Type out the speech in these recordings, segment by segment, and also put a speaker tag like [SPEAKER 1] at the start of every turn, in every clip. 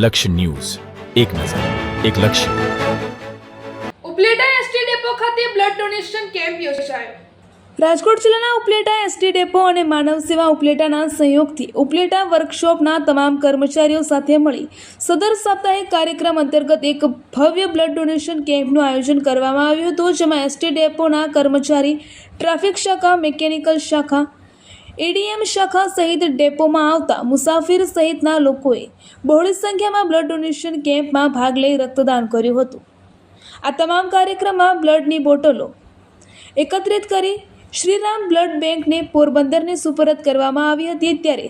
[SPEAKER 1] લક્ષ્ય ન્યૂઝ, એક નજર, એક લક્ષ્ય.
[SPEAKER 2] ઉપલેટા એસટી ડેપો ખાતે બ્લડ ડોનેશન કેમ્પ યોજાયો.
[SPEAKER 3] રાજકોટ જિલ્લાના ઉપલેટા એસટી ડેપો અને માનવ સેવા ઉપલેટાના સહયોગથી ઉપલેટા વર્કશોપના તમામ કર્મચારીઓ સાથે મળી સદર સાપ્તાહિક કાર્યક્રમ અંતર્ગત એક ભવ્ય બ્લડ ડોનેશન કેમ્પનું આયોજન કરવામાં આવ્યું હતું, જેમાં એસટી ડેપોના કર્મચારી, ટ્રાફિક શાખા, મિકેનિકલ શાખા, એડીએમ શાખા સહિત ડેપોમાં આવતા મુસાફિર સહિતના લોકોએ બહોળી સંખ્યામાં બ્લડ ડોનેશન કેમ્પમાં ભાગ લઈ રક્તદાન કર્યું હતું. આ તમામ કાર્યક્રમમાં બ્લડની બોટલો એકત્રિત કરી શ્રીરામ બ્લડ બેંકને પોરબંદરને સુપરત કરવામાં આવી હતી. ત્યારે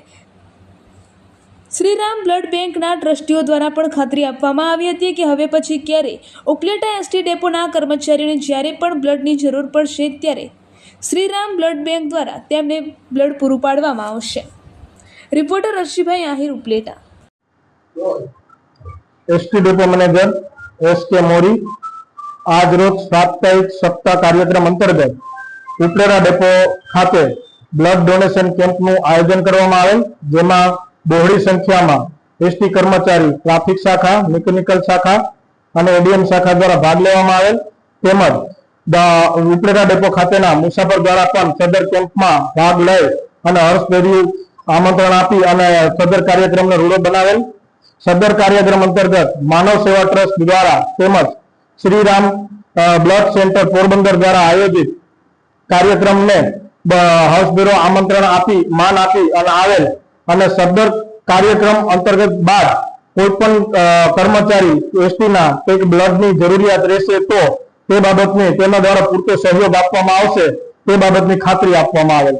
[SPEAKER 3] શ્રીરામ બ્લડ બેંકના ટ્રસ્ટીઓ દ્વારા પણ ખાતરી આપવામાં આવી હતી કે હવે પછી ક્યારેય ઉપલેટા એસટી ડેપોના કર્મચારીઓને જ્યારે પણ બ્લડની જરૂર પડશે ત્યારે શ્રીરામ બ્લડ બેંક દ્વારા તેમને બ્લડ પૂરું પાડવામાં આવશે. Reporter Rashibhai Ahir, Upleta.
[SPEAKER 4] ST depot manager S K. Mori આજ રોજ સાપ્તાહિક સપ્તાહ કાર્યક્રમ અંતર્ગત ઉપલેટા ડેપો ખાતે બ્લડ ડોનેશન કેમ્પનું આયોજન કરવામાં આવેલ, જેમાં બહોળી સંખ્યામાં એસટી કર્મચારી, ટ્રાફિક શાખા, મિકેનિકલ શાખા અને એડીએમ શાખા દ્વારા ભાગ લેવામાં આવેલ. તેમજ ઉપલેટા ડેપો ખાતેના મુસાફર દ્વારા પણ સદર કેમ્પમાં ભાગ લઈ અને હર્ષભેર્યું આમંત્રણ આપી અને સદર કાર્યક્રમને રૂડો બનાવેલ. સદર કાર્યક્રમ અંતર્ગત માનવ સેવા ટ્રસ્ટ દ્વારા તેમજ શ્રીરામ બ્લડ સેન્ટર પોરબંદર દ્વારા આયોજિત કાર્યક્રમને હર્ષભેરો આમંત્રણ આપી, માન આપી અને આવેલ અને સદર કાર્યક્રમ અંતર્ગત બાદ કોઈ પણ કર્મચારી એસટીના કંઈક બ્લડની જરૂરિયાત રહેશે તો તે બાબતને તેના દ્વારા પૂરતો સહયોગ આપવામાં આવશે તે બાબતની ખાતરી આપવામાં આવેલ.